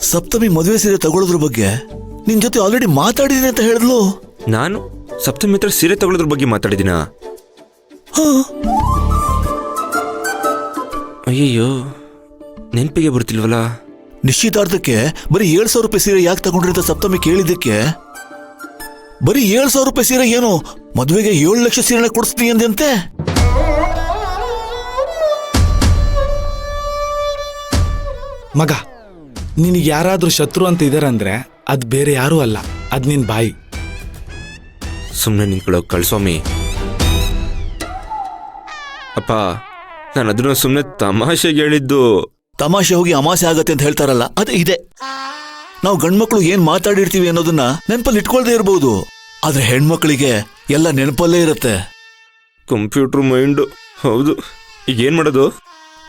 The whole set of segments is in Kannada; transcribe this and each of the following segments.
ಸಪ್ತಮಿ ಮದುವೆ ಸೀರೆ ತಗೊಳ್ಳೋದ್ರ ಬಗ್ಗೆ ನಿನ್ ಜೊತೆ ಆಲ್ರೆಡಿ ಮಾತಾಡಿದೀನಿ ಅಂತ ಹೇಳಿದ್ಲು. ನಾನು ಸಪ್ತಮಿ ಹತ್ರ ಸೀರೆ ತಗೊಳ್ಳೋದ್ರ ಬಗ್ಗೆ ಮಾತಾಡಿದಿನ? ಅಯ್ಯಯ್ಯೋ, ನೆನಪಿಗೆ ಬರ್ತಿಲ್ವಲ್ಲ. ನಿಶ್ಚಿತಾರ್ಥಕ್ಕೆ ಬರೀ 7,000 ರೂಪಾಯಿ ಸೀರೆ ಯಾಕೆ ತಗೊಂಡ್ರಿ ಅಂತ ಸಪ್ತಮಿ ಕೇಳಿದ್ದಕ್ಕೆ ಬರೀ 7,000 ರೂಪಾಯಿ ಸೀರೆ ಏನು ಮದುವೆಗೆ 7 ಲಕ್ಷ ಸೀರೆ ಕೊಡಿಸ್ತೀನಿ ಅಂದಂತೆ. ಮಗ, ನಿನಗೆ ಯಾರಾದ್ರೂ ಶತ್ರು ಅಂತ ಇದಾರಂದ್ರೆ ಅದ್ ಬೇರೆ ಯಾರೂ ಅಲ್ಲ, ಅದ್ ನಿನ್ ಬಾಯಿ. ಸುಮ್ಮನೆ ನಿಂತ್ಕೊಳ್ಳೋ ಕಳ್ಸ್ವಾಮಿ. ಅಪ್ಪ, ನಾನು ಅದನ್ನ ಸುಮ್ಮನೆ ತಮಾಷೆಗೆ ಹೇಳಿದ್ದು. ತಮಾಷೆ ಹೋಗಿ ಅಮಾಸೆ ಆಗತ್ತೆ ಅಂತ ಹೇಳ್ತಾರಲ್ಲ, ಅದೇ ಇದೆ. ನಾವು ಗಂಡ್ಮಕ್ಳು ಏನ್ ಮಾತಾಡಿರ್ತೀವಿ ಅನ್ನೋದನ್ನ ನೆನಪಲ್ಲಿ ಇಟ್ಕೊಳ್ದೇ ಇರಬಹುದು, ಆದ್ರೆ ಹೆಣ್ಮಕ್ಳಿಗೆ ಎಲ್ಲ ನೆನಪಲ್ಲೇ ಇರುತ್ತೆ. Computer mind. ಹೌದು, ಈಗ ಏನ್ ಮಾಡೋದು?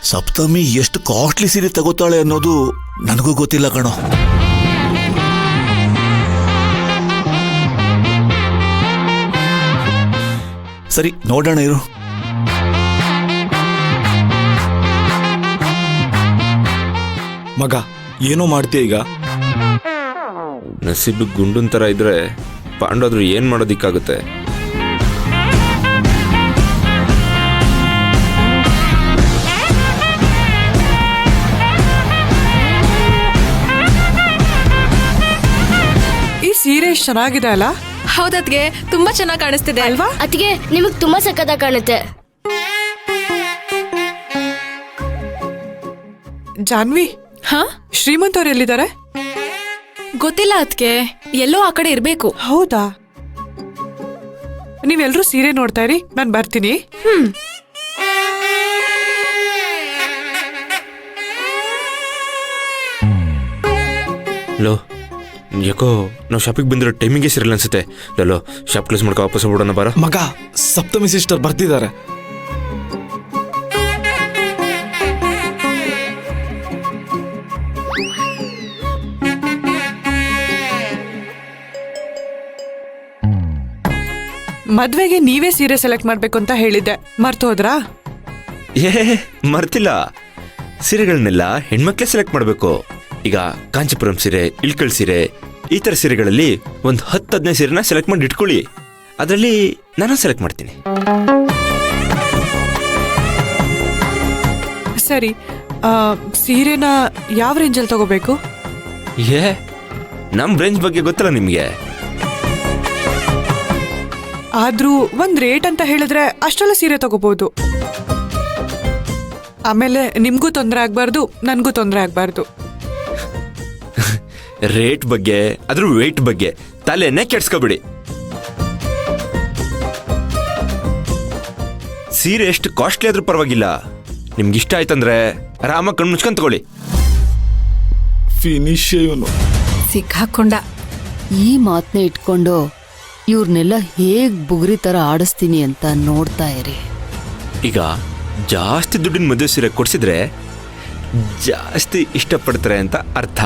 ಸಪ್ತಮಿ ಎಷ್ಟು ಕಾಸ್ಟ್ಲಿ ಸೀರೆ ತಗೋತಾಳೆ ಅನ್ನೋದು ನನಗೂ ಗೊತ್ತಿಲ್ಲ ಕಣೋ. ಸರಿ, ನೋಡೋಣ ಇರು. ಮಗ, ಏನೋ ಮಾಡ್ತೀಯ ಈಗ? ನಸೀಬ್ ಗುಂಡನ್ ತರ ಇದ್ರೆ ಪಾಂಡೋದ್ರು ಏನ್ ಮಾಡೋದಿಕ್ಕಾಗುತ್ತೆ? ಈ ಸೀರೆ ಎಷ್ಟು ಚೆನ್ನಾಗಿದೆ ಅಲ್ಲ? ಹೌದತ್ಗೆ, ತುಂಬಾ ಚೆನ್ನಾಗಿ ಕಾಣಿಸ್ತಿದೆ ಅಲ್ವಾ? ಅತ್ತಿಗೆ, ನಿಮಗ್ ತುಂಬಾ ಸಕ್ಕತ್ತಾಗಿ ಕಾಣುತ್ತೆ. ಜಾನ್ವಿ, ಹಾ, ಶ್ರೀಮಂತ್ ಅವ್ರು ಎಲ್ಲಿದ್ದಾರೆ? ಗೊತ್ತಿಲ್ಲ ಅತ್ಗೆ, ಎಲ್ಲೋ ಆ ಕಡೆ ಇರ್ಬೇಕು. ಹೌದಾ? ನೀವೆಲ್ರೂ ಸೀರೆ ನೋಡ್ತಾ ಇರಿ, ನಾನ್ ಬರ್ತೀನಿ. ಲೋ, ಯಾಕೋ ನಾವು ಶಾಪಿಗೆ ಬಂದಿರೋ ಟೈಮಿಗೆ ಸಿರಲ್ಲ ಅನ್ಸುತ್ತೆ. ಲೋ, ಶಾಪ್ ಕ್ಲೋಸ್ ಮಾಡ್ಕೊ ವಾಪಸ್ ಹೋಗ್ಬಿಡೋಣ ಬಾರ. ಮಗ, ಸಪ್ತಮಿ ಸಿಸ್ಟರ್ ಬರ್ತಿದ್ದಾರೆ. ಮದ್ವೆಗೆ ನೀವೇ ಸೀರೆ ಸೆಲೆಕ್ಟ್ ಮಾಡ್ಬೇಕು ಅಂತ ಹೇಳಿದ್ದೆ, ಮರ್ತು ಹೋದ್ರಾ? ಏ, ಮರ್ತಿಲ್ಲ. ಸೀರೆಗಳನ್ನೆಲ್ಲ ಹೆಣ್ಮಕ್ಳೇ ಸೆಲೆಕ್ಟ್ ಮಾಡಬೇಕು. ಈಗ ಕಾಂಚೀಪುರಂ ಸೀರೆ, ಇಳ್ಕಲ್ ಸೀರೆ, ಈ ಥರ ಸೀರೆಗಳಲ್ಲಿ ಒಂದು 10-15 ಸೀರೆನ ಸೆಲೆಕ್ಟ್ ಮಾಡಿ ಇಟ್ಕೊಳ್ಳಿ. ಅದರಲ್ಲಿ ನಾನು ಸೆಲೆಕ್ಟ್ ಮಾಡ್ತೀನಿ. ಸರಿ, ಸೀರೆನ ಯಾವ ರೇಂಜಲ್ಲಿ ತಗೋಬೇಕು? ಏ, ನಮ್ಮ ರೇಂಜ್ ಬಗ್ಗೆ ಗೊತ್ತಲ್ಲ ನಿಮಗೆ. ಆದ್ರೂ ಒಂದ್ ರೇಟ್ ಅಂತ ಹೇಳಿದ್ರೆ ಅಷ್ಟೆಲ್ಲ ಸೀರೆ ತಗೋಬಹುದು. ಆಮೇಲೆ ನಿಮ್ಗೂ ತೊಂದರೆ ಆಗ್ಬಾರ್ದು, ನನ್ಗೂ ತೊಂದರೆ ಆಗ್ಬಾರ್ದು. ರೇಟ್ ಬಗ್ಗೆ, ಅದ್ರ ವೇಟ್ ಬಗ್ಗೆ ತಲೆನೇ ಕೆಡ್ಸ್ಕೊಬಿಡಿ. ಸೀರೆ ಎಷ್ಟು ಕಾಸ್ಟ್ಲಿ ಆದ್ರೂ ಪರವಾಗಿಲ್ಲ, ನಿಮ್ಗೆ ಇಷ್ಟ ಆಯ್ತಂದ್ರೆ ಆರಾಮಾಗಿ ಕಣ್ಣು ಮುಚ್ಕೊಂಡ್ ತಗೊಳ್ಳಿ. ಫಿನಿಶ್ ಇವನು ಸಿಕ್ಕಾಕೊಂಡ. ಈ ಮಾತನ್ನ ಇಟ್ಕೊಂಡು ಇವ್ರನ್ನೆಲ್ಲ ಹೇಗ್ ಬುಗುರಿ ತರ ಆಡಿಸ್ತೀನಿ ಅಂತ ನೋಡ್ತಾ ಇರಿ. ಈಗ ಜಾಸ್ತಿ ದುಡ್ಡಿನ ಮದುವೆ ಸೀರೆ ಕೊಡ್ಸಿದ್ರೆ ಜಾಸ್ತಿ ಇಷ್ಟಪಡ್ತಾರೆ ಅಂತ ಅರ್ಥ.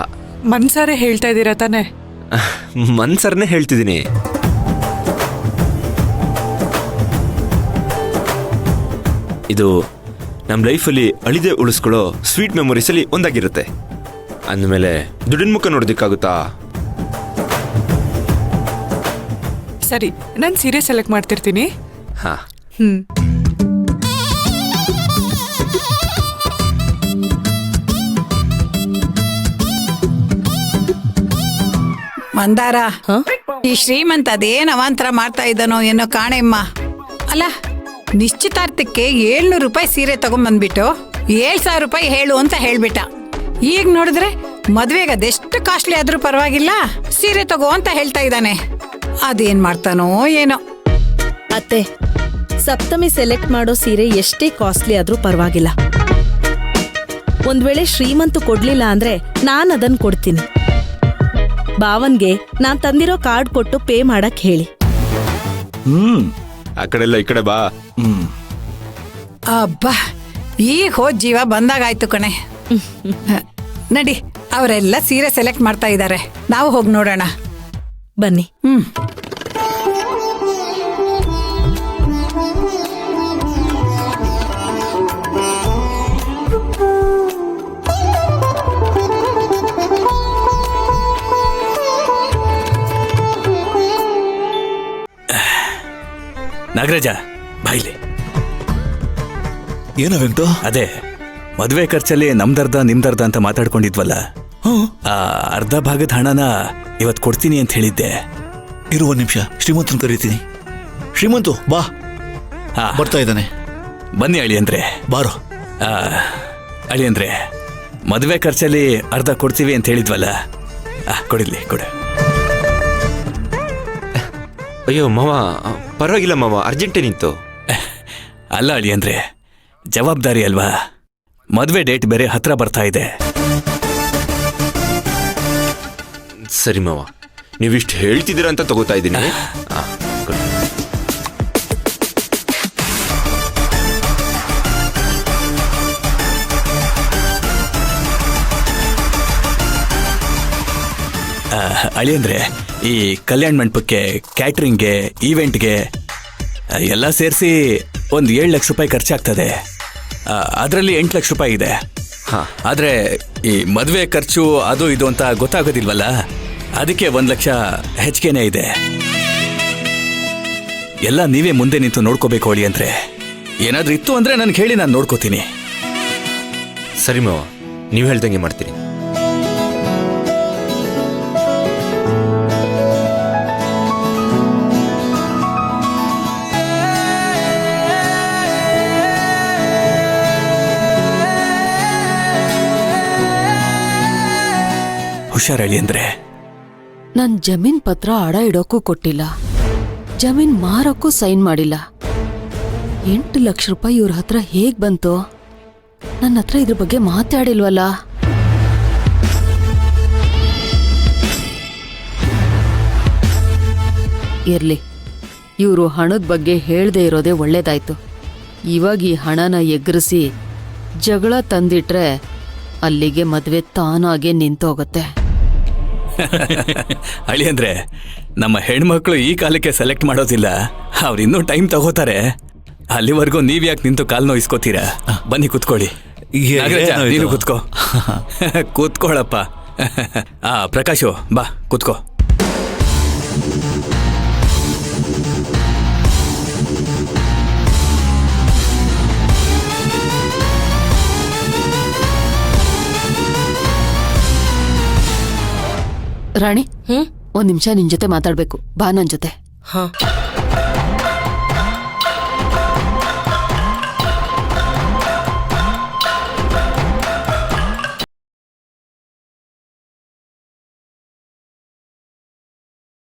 ಮನ್ಸಾರೆ ಹೇಳ್ತಾ ಇದ್ದೀರಾ ತಾನೆ? ಮನ್ಸರ್ನೇ ಹೇಳ್ತಿದ್ದೀನಿ. ಇದು ನಮ್ಮ ಲೈಫಲ್ಲಿ ಅಳಿದೆ ಉಳಿಸ್ಕೊಳ್ಳೋ ಸ್ವೀಟ್ ಮೆಮೊರೀಸಲ್ಲಿ ಒಂದಾಗಿರುತ್ತೆ. ಅಂದಮೇಲೆ ದುಡ್ಡಿನ ಮುಖ ನೋಡೋದಕ್ಕಾಗುತ್ತಾ? ಸರಿ, ನಾನು ಸೀರೆ ಸೆಲೆಕ್ಟ್ ಮಾಡ್ತಿರ್ತೀನಿ. ಹಾ. ಮಂದಾರ, ಈ ಶ್ರೀಮಂತ ಅದೇನ್ ಅವಾಂತರ ಮಾಡ್ತಾ ಇದ್ದಾನೋ ಏನೋ ಕಾಣೆಮ್ಮ. ಅಲ್ಲ, ನಿಶ್ಚಿತಾರ್ಥಕ್ಕೆ 700 ರೂಪಾಯಿ ಸೀರೆ ತಗೊಂಡ್ಬಂದ್ಬಿಟ್ಟು 7,000 ರೂಪಾಯಿ ಹೇಳು ಅಂತ ಹೇಳ್ಬಿಟ್ಟ. ಈಗ ನೋಡಿದ್ರೆ ಮದ್ವೆಗೆ ಅದೆಷ್ಟು ಕಾಸ್ಟ್ಲಿ ಆದ್ರೂ ಪರವಾಗಿಲ್ಲ, ಸೀರೆ ತಗೋ ಅಂತ ಹೇಳ್ತಾ ಇದ್ದಾನೆ. ಅದೇನ್ ಮಾಡ್ತಾನೋ ಏನೋ. ಅತ್ತೆ, ಸಪ್ತಮಿ ಸೆಲೆಕ್ಟ್ ಮಾಡೋ ಸೀರೆ ಎಷ್ಟೇ ಕಾಸ್ಟ್ಲಿ ಆದ್ರೂ ಪರವಾಗಿಲ್ಲ. ಒಂದ್ ವೇಳೆ ಶ್ರೀಮಂತು ಕೊಡ್ಲಿಲ್ಲ ಅಂದ್ರೆ ನಾನ್ ಅದನ್ ಕೊಡ್ತೀನಿ. ಭಾವನ್ಗೆ ನಾನ್ ತಂದಿರೋ ಕಾರ್ಡ್ ಕೊಟ್ಟು ಪೇ ಮಾಡಕ್ ಹೇಳಿ. ಆ ಕಡೆ ಎಲ್ಲ ಈ ಕಡೆ ಬಾ. ಅಬ್ಬಾ, ಈಗ ಹೋದ್ ಜೀವ ಬಂದಾಗಾಯ್ತು ಕಣೆ. ನಡಿ, ಅವರೆಲ್ಲ ಸೀರೆ ಸೆಲೆಕ್ಟ್ ಮಾಡ್ತಾ ಇದ್ದಾರೆ, ನಾವು ಹೋಗಿ ನೋಡೋಣ. ಬನ್ನಿ. ನಾಗರಾಜ ಬಾಯ್ಲಿ. ಏನೋ ವೆಂಕಟು? ಅದೇ ಮದುವೆ ಖರ್ಚಲ್ಲಿ ನಮ್ದರ್ಧ ನಿಮ್ದರ್ಧ ಅಂತ ಮಾತಾಡ್ಕೊಂಡಿದ್ವಲ್ಲ, ಆ ಅರ್ಧ ಭಾಗದ ಹಣನ ಇವತ್ತು ಕೊಡ್ತೀನಿ ಅಂತ ಹೇಳಿದ್ದೆ. ಇರುವ ನಿಮಿಷ, ಶ್ರೀಮಂತನ್ ಕರೀತೀನಿ. ಶ್ರೀಮಂತು ಬಾ. ಹಾ, ಬರ್ತಾ ಇದ್ದಾನೆ. ಬನ್ನಿ ಅಳಿಯಂದ್ರೆ. ಬಾರೋ. ಅಳಿಯಂದ್ರೆ, ಮದುವೆ ಖರ್ಚಲ್ಲಿ ಅರ್ಧ ಕೊಡ್ತೀವಿ ಅಂತ ಹೇಳಿದ್ವಲ್ಲ, ಕೊಡಿಲಿ ಕೊಡು. ಅಯ್ಯೋ ಮಾವ, ಪರವಾಗಿಲ್ಲ ಮಾವ, ಅರ್ಜೆಂಟೇನಿತ್ತು. ಅಲ್ಲ ಅಳಿಯಂದ್ರೆ, ಜವಾಬ್ದಾರಿ ಅಲ್ವಾ? ಮದುವೆ ಡೇಟ್ ಬೇರೆ ಹತ್ರ ಬರ್ತಾ ಇದೆ. ಸರಿ ಮಾವ, ನೀವಿಷ್ಟು ಹೇಳ್ತಿದ್ದೀರಾ ಅಂತ ತಗೋತಾ ಇದ್ದೀನಿ. ಅಳಿಯಂದ್ರೆ, ಈ ಕಲ್ಯಾಣ ಮಂಟಪಕ್ಕೆ, ಕ್ಯಾಟ್ರಿಂಗ್ಗೆ, ಈವೆಂಟ್ಗೆ ಎಲ್ಲ ಸೇರಿಸಿ ಒಂದು 7 ಲಕ್ಷ ರೂಪಾಯಿ ಖರ್ಚಾಗ್ತದೆ. ಅದರಲ್ಲಿ 8 ಲಕ್ಷ ರೂಪಾಯಿ ಇದೆ. ಆದ್ರೆ ಈ ಮದುವೆ ಖರ್ಚು ಅದು ಇದು ಅಂತ ಗೊತ್ತಾಗೋದಿಲ್ವಲ್ಲ, ಅದಕ್ಕೆ 1 ಲಕ್ಷ ಹೆಚ್ಚಿಗೆನೇ ಇದೆ. ಎಲ್ಲ ನೀವೇ ಮುಂದೆ ನಿಂತು ನೋಡ್ಕೋಬೇಕು ಅಳಿಯಂದ್ರೆ. ಏನಾದ್ರೂ ಇತ್ತು ಅಂದ್ರೆ ನನ್ಗೆ ಹೇಳಿ, ನಾನು ನೋಡ್ಕೋತೀನಿ. ಸರಿ ಮಾವ, ನೀವು ಹೇಳ್ದಂಗೆ ಮಾಡ್ತೀನಿ. ಹುಷಾರಳಿ ಅಂದ್ರೆ, ನನ್ ಜಮೀನ್ ಪತ್ರ ಅಡ ಇಡೋಕ್ಕೂ ಕೊಟ್ಟಿಲ್ಲ, ಜಮೀನ್ ಮಾರಕ್ಕೂ ಸೈನ್ ಮಾಡಿಲ್ಲ. 8 ಲಕ್ಷ ರೂಪಾಯಿ ಇವ್ರ ಹತ್ರ ಹೇಗ್ ಬಂತು? ನನ್ನ ಹತ್ರ ಇದ್ರ ಬಗ್ಗೆ ಮಾತಾಡಿಲ್ವಲ್ಲ. ಇರ್ಲಿ, ಇವರು ಹಣದ ಬಗ್ಗೆ ಹೇಳ್ದೆ ಇರೋದೇ ಒಳ್ಳೇದಾಯ್ತು. ಇವಾಗ ಈ ಹಣನ ಎಗ್ರಿಸಿ ಜಗಳ ತಂದಿಟ್ರೆ ಅಲ್ಲಿಗೆ ಮದ್ವೆ ತಾನಾಗೆ ನಿಂತೋಗುತ್ತೆ. ಅಳಿಯಂದ್ರೆ, ನಮ್ಮ ಹೆಣ್ಮಕ್ಳು ಈ ಕಾಲಕ್ಕೆ ಸೆಲೆಕ್ಟ್ ಮಾಡೋದಿಲ್ಲ, ಅವ್ರಿನ್ನೂ ಟೈಮ್ ತಗೋತಾರೆ. ಅಲ್ಲಿವರೆಗೂ ನೀವ್ಯಾಕೆ ನಿಂತು ಕಾಲ್ ನೋಯಿಸ್ಕೋತೀರಾ? ಬನ್ನಿ ಕುತ್ಕೊಳ್ಳಿ. ನೀನು ಕುತ್ಕೋ. ಕೂತ್ಕೊಳ್ಳಪ್ಪ. ಪ್ರಕಾಶು ಬಾ ಕುತ್ಕೋ. ರಾಣಿ, 1 ನಿಮಿಷ ನಿನ್ ಜೊತೆ ಮಾತಾಡ್ಬೇಕು. ಬಾ ನನ್ ಜೊತೆ.